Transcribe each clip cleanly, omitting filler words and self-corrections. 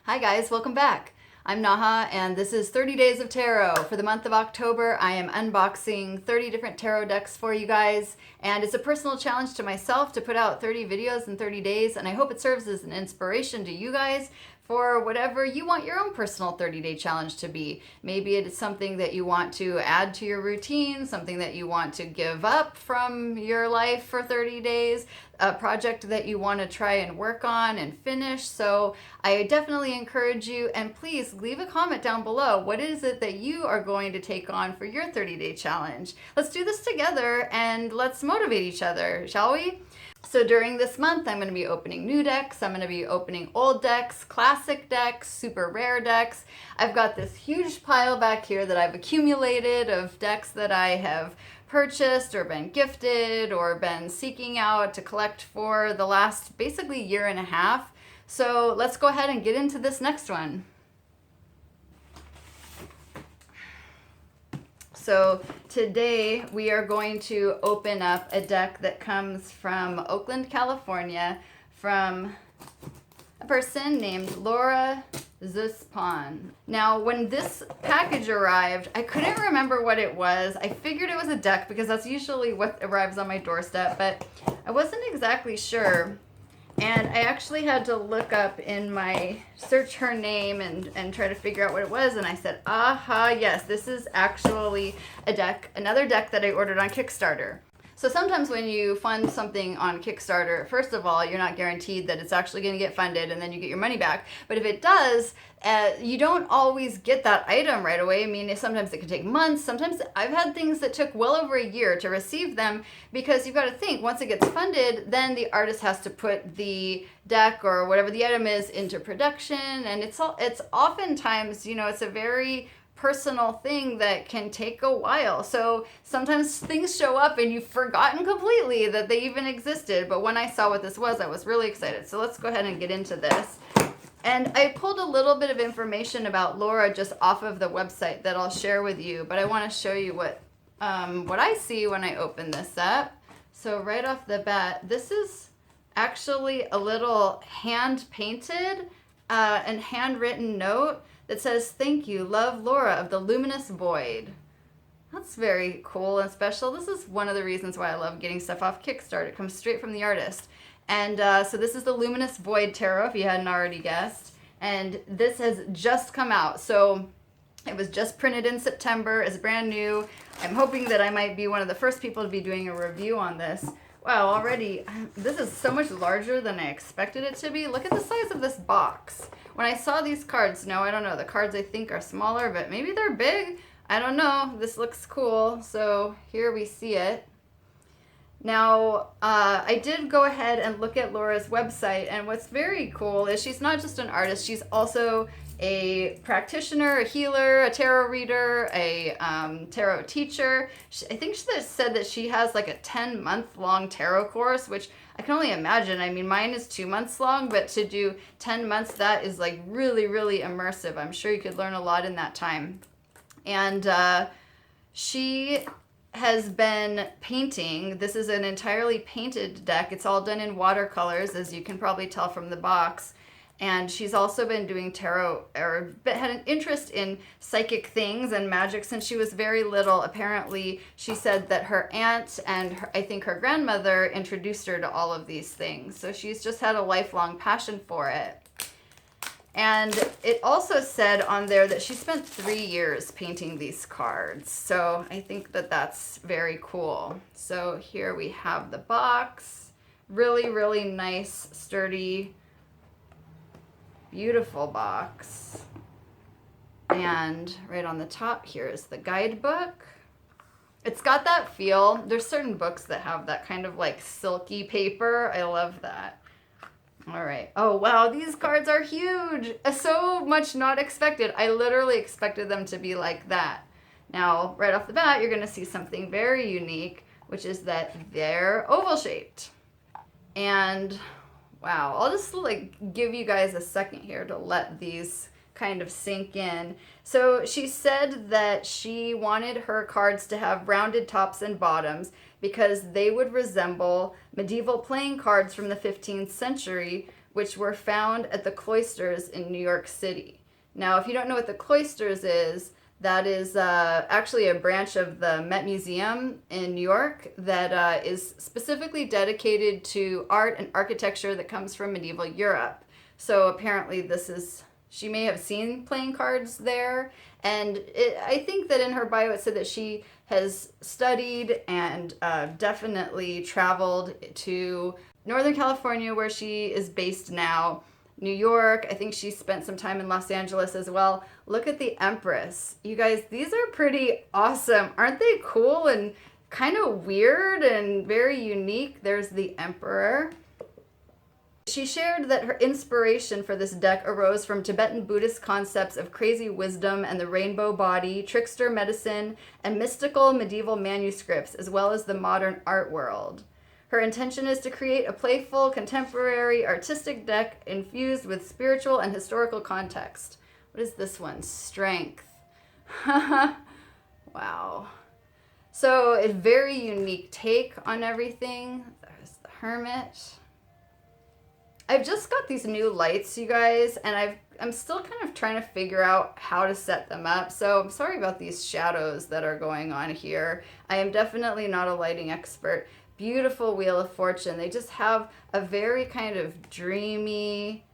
Hi guys, welcome back. I'm Naha and this is 30 Days of Tarot. For the month of October, I am unboxing 30 different tarot decks for you guys, and it's a personal challenge to myself to put out 30 videos in 30 days, and I hope it serves as an inspiration to you guys for whatever you want your own personal 30-day challenge to be. Maybe it's something that you want to add to your routine, something that you want to give up from your life for 30 days, a project that you want to try and work on and finish. So I definitely encourage you, and please leave a comment down below. What is it that you are going to take on for your 30-day challenge? Let's do this together and let's motivate each other, shall we? So during this month, I'm going to be opening new decks. I'm going to be opening old decks, classic decks, super rare decks. I've got this huge pile back here that I've accumulated of decks that I have purchased or been gifted or been seeking out to collect for the last basically year and a half. So let's go ahead and get into this next one. So today we are going to open up a deck that comes from Oakland, California, from a person named Laura Zuspon. Now, when this package arrived, I couldn't remember what it was. I figured it was a deck because that's usually what arrives on my doorstep, but I wasn't exactly sure. And I actually had to look up in my search her name and try to figure out what it was. And I said, aha, yes, this is actually a deck, another deck that I ordered on Kickstarter. So sometimes when you fund something on Kickstarter, first of all, you're not guaranteed that it's actually going to get funded and then you get your money back. But if it does, you don't always get that item right away. I mean, sometimes it can take months. Sometimes I've had things that took well over a year to receive them, because you've got to think, once it gets funded, then the artist has to put the deck or whatever the item is into production. And it's oftentimes, you know, it's a very personal thing that can take a while. So sometimes things show up and you've forgotten completely that they even existed. But when I saw what this was, I was really excited. So let's go ahead and get into this. And I pulled a little bit of information about Laura just off of the website that I'll share with you, but I want to show you what I see when I open this up. So right off the bat, this is actually a little hand-painted and handwritten note that says, "Thank you, love, Laura of the Luminous Void." That's very cool and special. This is one of the reasons why I love getting stuff off Kickstarter. It comes straight from the artist. And so this is the Luminous Void Tarot, if you hadn't already guessed. And this has just come out. So it was just printed in September. It's brand new. I'm hoping that I might be one of the first people to be doing a review on this. Wow, already, this is so much larger than I expected it to be. Look at the size of this box. When I saw these cards, no, I don't know. The cards I think are smaller, but maybe they're big. I don't know. This looks cool. So here we see it. Now, I did go ahead and look at Laura's website, and what's very cool is she's not just an artist, she's also a practitioner, a healer, a tarot reader, a tarot teacher. I think she said that she has like a 10-month-long tarot course, which I can only imagine. I mean, mine is 2 months long, but to do 10 months, that is like really, really immersive. I'm sure you could learn a lot in that time. And she has been painting. This is an entirely painted deck. It's all done in watercolors, as you can probably tell from the box. And she's also been doing tarot, or had an interest in psychic things and magic since she was very little. Apparently, she said that her aunt and I think her grandmother introduced her to all of these things. So she's just had a lifelong passion for it. And it also said on there that she spent 3 years painting these cards. So I think that that's very cool. So here we have the box. Really, really nice, sturdy, beautiful box. And right on the top here is the guidebook. It's got that feel. There's certain books that have that kind of like silky paper. I love that. All right. Oh, wow. These cards are huge. So much not expected. I literally expected them to be like that. Now, right off the bat, you're going to see something very unique, which is that they're oval shaped. And wow, I'll just like give you guys a second here to let these kind of sink in. So she said that she wanted her cards to have rounded tops and bottoms because they would resemble medieval playing cards from the 15th century, which were found at the cloisters in New York City. Now, if you don't know what the cloisters is, that is actually a branch of the Met Museum in New York that is specifically dedicated to art and architecture that comes from medieval Europe. So apparently she may have seen playing cards there. And I think that in her bio it said that she has studied and definitely traveled to Northern California, where she is based now, New York. I think she spent some time in Los Angeles as well. Look at the Empress. You guys, these are pretty awesome. Aren't they cool and kind of weird and very unique? There's the Emperor. She shared that her inspiration for this deck arose from Tibetan Buddhist concepts of crazy wisdom and the rainbow body, trickster medicine, and mystical medieval manuscripts, as well as the modern art world. Her intention is to create a playful, contemporary, artistic deck infused with spiritual and historical context. What is this one? Strength. Wow. So a very unique take on everything. There's the Hermit. I've just got these new lights, you guys, and I'm still kind of trying to figure out how to set them up. So I'm sorry about these shadows that are going on here. I am definitely not a lighting expert. Beautiful Wheel of Fortune. They just have a very kind of dreamy,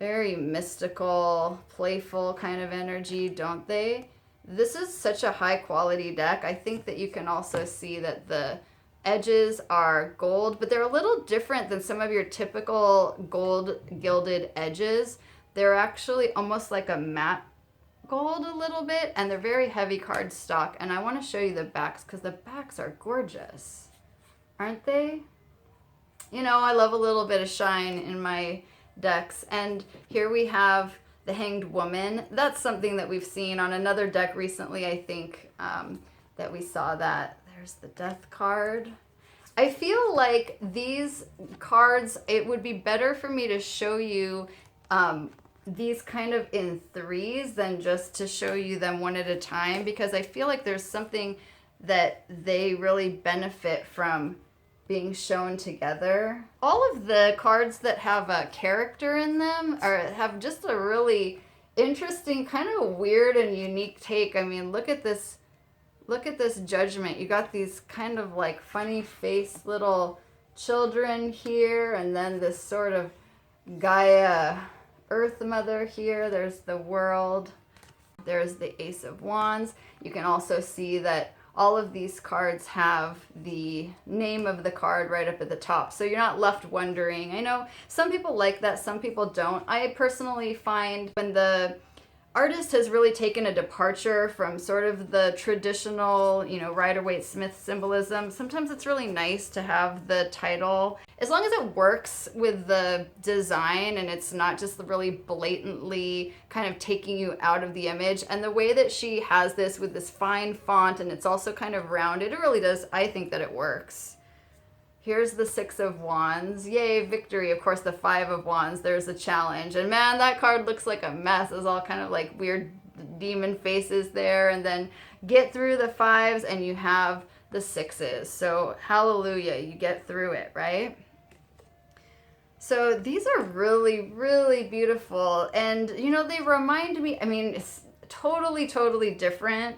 very mystical, playful kind of energy, don't they? This is such a high quality deck. I think that you can also see that the edges are gold, but they're a little different than some of your typical gold gilded edges. They're actually almost like a matte gold a little bit, and they're very heavy cardstock. And I want to show you the backs because the backs are gorgeous. Aren't they? You know, I love a little bit of shine in my decks. And here we have the Hanged Woman. That's something that we've seen on another deck recently, I think, that we saw that. There's the Death card. I feel like these cards, it would be better for me to show you these kind of in threes than just to show you them one at a time, because I feel like there's something that they really benefit from being shown together. All of the cards that have a character in them have just a really interesting, kind of weird and unique take. I mean, look at this Judgment. You got these kind of like funny faced little children here, and then this sort of Gaia Earth Mother here. There's the World. There's the Ace of Wands. You can also see that all of these cards have the name of the card right up at the top, so you're not left wondering. I know some people like that, some people don't. I personally find when the artist has really taken a departure from sort of the traditional, Rider-Waite-Smith symbolism, sometimes it's really nice to have the title, as long as it works with the design and it's not just really blatantly kind of taking you out of the image. And the way that she has this with this fine font, and it's also kind of rounded, it really does, I think that it works. Here's the Six of Wands. Yay, victory. Of course, the Five of Wands. There's a challenge. And man, that card looks like a mess. There's all kind of like weird demon faces there. And then get through the fives and you have the sixes. So hallelujah, you get through it, right? So these are really, really beautiful. And, they remind me, it's totally, totally different.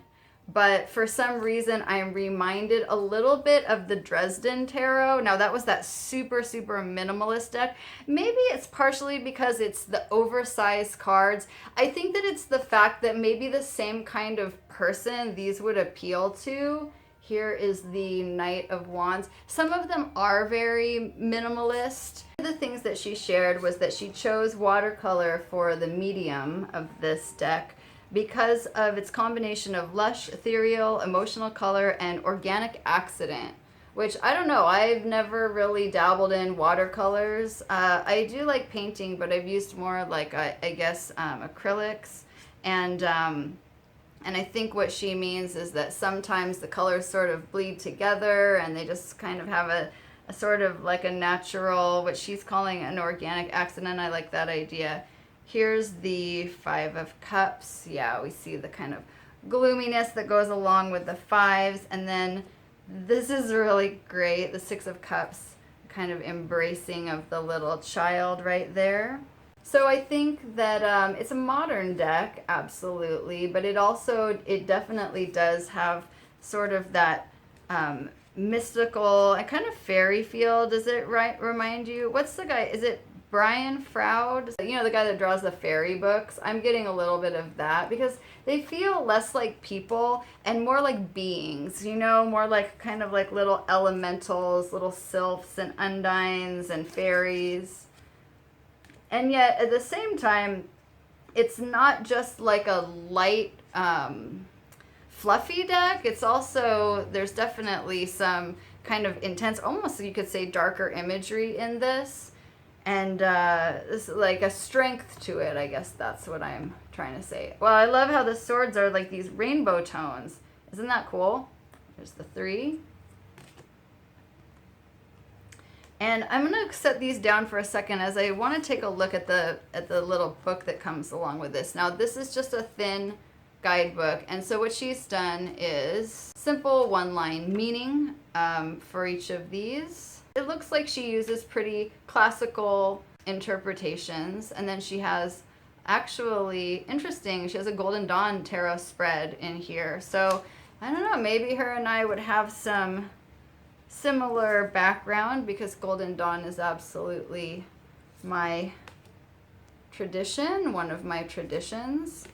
But for some reason, I'm reminded a little bit of the Dresden Tarot. Now, that was that super, super minimalist deck. Maybe it's partially because it's the oversized cards. I think that it's the fact that maybe the same kind of person these would appeal to. Here is the Knight of Wands. Some of them are very minimalist. One of the things that she shared was that she chose watercolor for the medium of this deck because of its combination of lush, ethereal, emotional color, and organic accident, which I don't know, I've never really dabbled in watercolors. I do like painting, but I've used more like, I guess, acrylics. And I think what she means is that sometimes the colors sort of bleed together and they just kind of have a sort of like a natural, what she's calling an organic accident. I like that idea. Here's the Five of Cups. Yeah, we see the kind of gloominess that goes along with the fives. And then this is really great, the Six of Cups. kind of embracing of the little child right there. So I think that it's a modern deck, absolutely, but it definitely does have sort of that mystical and kind of fairy feel. Does it remind you? What's the guy? Is it Brian Froud? You know, the guy that draws the fairy books? I'm getting a little bit of that because they feel less like people and more like beings, you know, more like kind of like little elementals, little sylphs and undines and fairies. And yet at the same time, it's not just like a light, fluffy deck. It's also, there's definitely some kind of intense, almost you could say darker imagery in this. And this like a strength to it, I guess that's what I'm trying to say. Well, I love how the swords are like these rainbow tones. Isn't that cool? There's the 3. And I'm going to set these down for a second as I want to take a look at the little book that comes along with this. Now, this is just a thin guidebook. And so what she's done is simple one-line meaning for each of these. It looks like she uses pretty classical interpretations. And then she has actually, interesting, she has a Golden Dawn tarot spread in here. So I don't know, maybe her and I would have some similar background because Golden Dawn is absolutely my tradition, one of my traditions.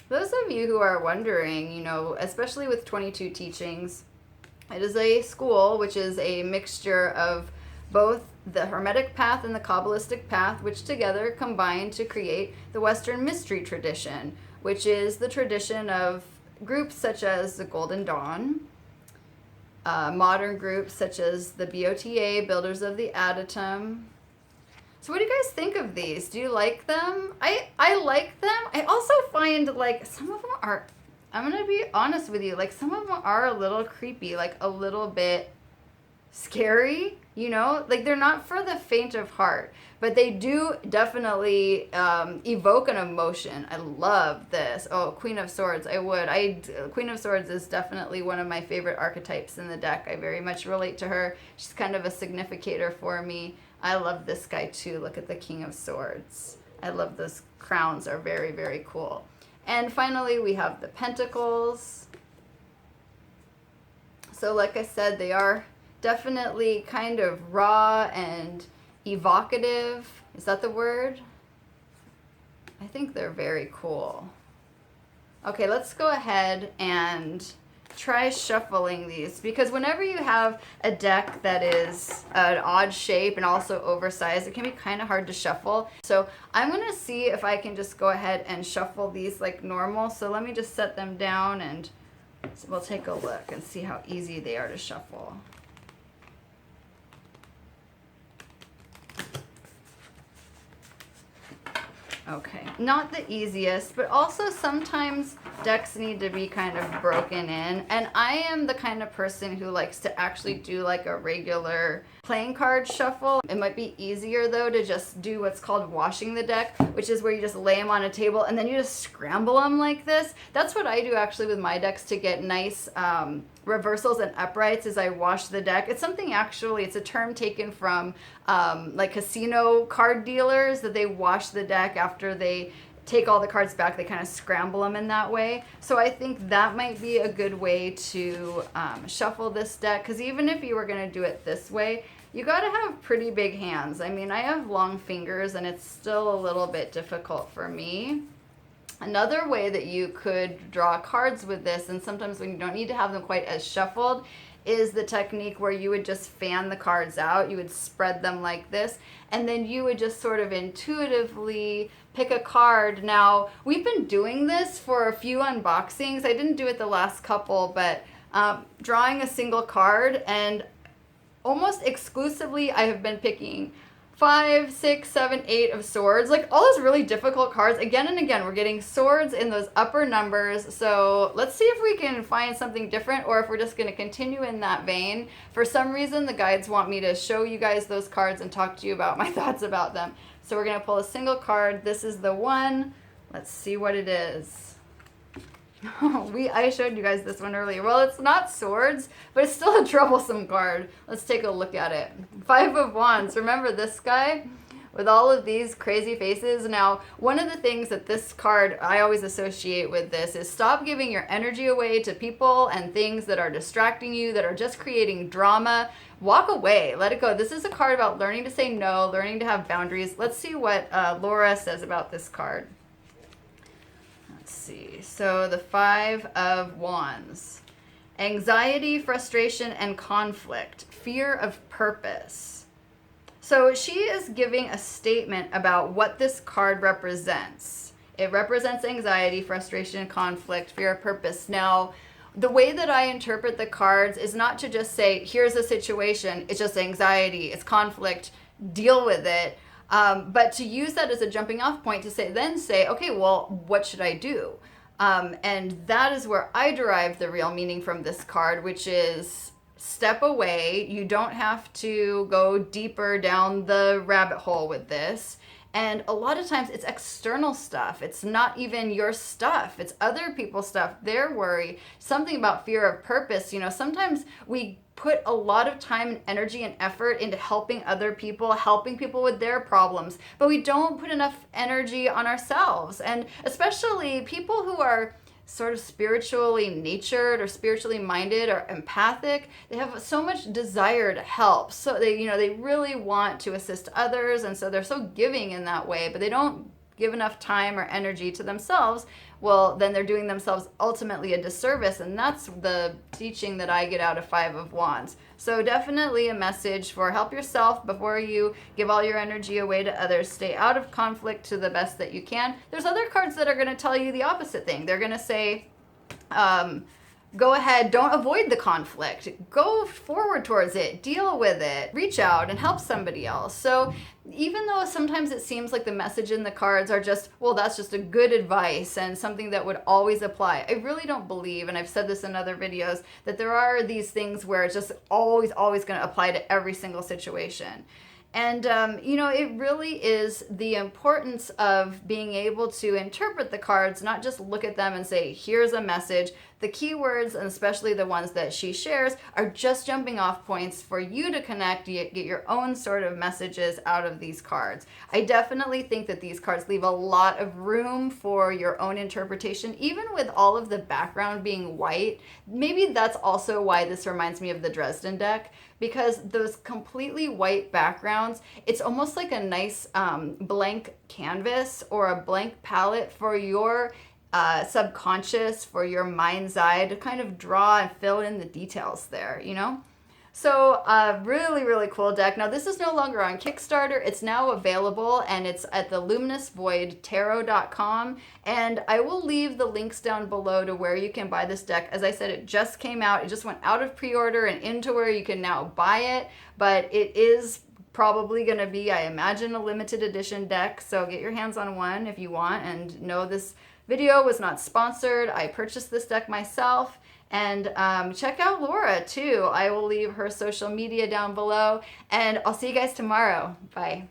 Those of you who are wondering, you know, especially with 22 teachings, it is a school which is a mixture of both the Hermetic path and the Kabbalistic path, which together combine to create the Western mystery tradition, which is the tradition of groups such as the Golden Dawn, modern groups such as the BOTA, Builders of the Adytum. So what do you guys think of these? Do you like them? I like them. I also find like some of them are, I'm going to be honest with you, like some of them are a little creepy, like a little bit scary, you know? Like they're not for the faint of heart, but they do definitely evoke an emotion. I love this. Oh, Queen of Swords, Queen of Swords is definitely one of my favorite archetypes in the deck. I very much relate to her. She's kind of a significator for me. I love this guy too. Look at the King of Swords. I love those crowns, are very, very cool. And finally, we have the Pentacles. So like I said, they are definitely kind of raw and evocative. Is that the word? I think they're very cool. Okay, let's go ahead and try shuffling these, because whenever you have a deck that is an odd shape and also oversized, it can be kind of hard to shuffle. So I'm going to see if I can just go ahead and shuffle these like normal. So let me just set them down and we'll take a look and see how easy they are to shuffle. Okay, not the easiest, but also sometimes decks need to be kind of broken in. And I am the kind of person who likes to actually do like a regular playing card shuffle. It might be easier though to just do what's called washing the deck, which is where you just lay them on a table and then you just scramble them like this. That's what I do actually with my decks to get nice reversals and uprights as I wash the deck. It's something actually, it's a term taken from like casino card dealers, that they wash the deck after they take all the cards back. They kind of scramble them in that way. So I think that might be a good way to shuffle this deck, because even if you were going to do it this way, you got to have pretty big hands. I mean, I have long fingers and it's still a little bit difficult for me. Another way that you could draw cards with this, and sometimes when you don't need to have them quite as shuffled, is the technique where you would just fan the cards out. You would spread them like this, and then you would just sort of intuitively pick a card. Now, we've been doing this for a few unboxings. I didn't do it the last couple, but drawing a single card, and almost exclusively I have been picking 5, 6, 7, 8 of swords, like all those really difficult cards. Again and again, we're getting swords in those upper numbers. So let's see if we can find something different, or if we're just going to continue in that vein. For some reason, the guides want me to show you guys those cards and talk to you about my thoughts about them. So we're going to pull a single card. This is the one. Let's see what it is. I showed you guys this one earlier. Well, it's not swords, but it's still a troublesome card. Let's take a look at it. Five of Wands. Remember this guy with all of these crazy faces? Now, one of the things that this card I always associate with this is stop giving your energy away to people and things that are distracting you, that are just creating drama. Walk away. Let it go. This is a card about learning to say no, learning to have boundaries. Let's see what Laura says about this card. Let's see. So the Five of Wands. Anxiety, frustration, and conflict. Fear of purpose. So she is giving a statement about what this card represents. It represents anxiety, frustration, conflict, fear of purpose. Now, the way that I interpret the cards is not to just say, here's a situation, it's just anxiety, it's conflict, deal with it. But to use that as a jumping off point to say, okay, well, what should I do? And that is where I derive the real meaning from this card, which is step away. You don't have to go deeper down the rabbit hole with this. And a lot of times it's external stuff. It's not even your stuff. It's other people's stuff, their worry, something about fear of purpose. You know, sometimes we put a lot of time and energy and effort into helping other people, helping people with their problems, but we don't put enough energy on ourselves. And especially people who are sort of spiritually natured or spiritually minded or empathic, they have so much desire to help. So they really want to assist others, and so they're so giving in that way, but they don't give enough time or energy to themselves. Well, then they're doing themselves ultimately a disservice, and that's the teaching that I get out of Five of Wands. So definitely a message for help yourself before you give all your energy away to others. Stay out of conflict to the best that you can. There's other cards that are going to tell you the opposite thing. They're going to say, go ahead, don't avoid the conflict. Go forward towards it, deal with it, reach out and help somebody else. So even though sometimes it seems like the message in the cards are just, well, that's just a good advice and something that would always apply, I really don't believe, and I've said this in other videos, that there are these things where it's just always going to apply to every single situation. And, it really is the importance of being able to interpret the cards, not just look at them and say, here's a message. The keywords, and especially the ones that she shares, are just jumping off points for you to connect, get your own sort of messages out of these cards. I definitely think that these cards leave a lot of room for your own interpretation, even with all of the background being white. Maybe that's also why this reminds me of the Dresden deck, because those completely white backgrounds, it's almost like a nice blank canvas or a blank palette for your subconscious, for your mind's eye to kind of draw and fill in the details there, So really, really cool deck. Now this is no longer on Kickstarter. It's now available, and it's at the luminousvoidtarot.com. And I will leave the links down below to where you can buy this deck. As I said, it just came out. It just went out of pre-order and into where you can now buy it. But it is probably going to be, I imagine, a limited edition deck. So get your hands on one if you want. And know this video was not sponsored. I purchased this deck myself. And check out Laura too. I will leave her social media down below. And I'll see you guys tomorrow. Bye.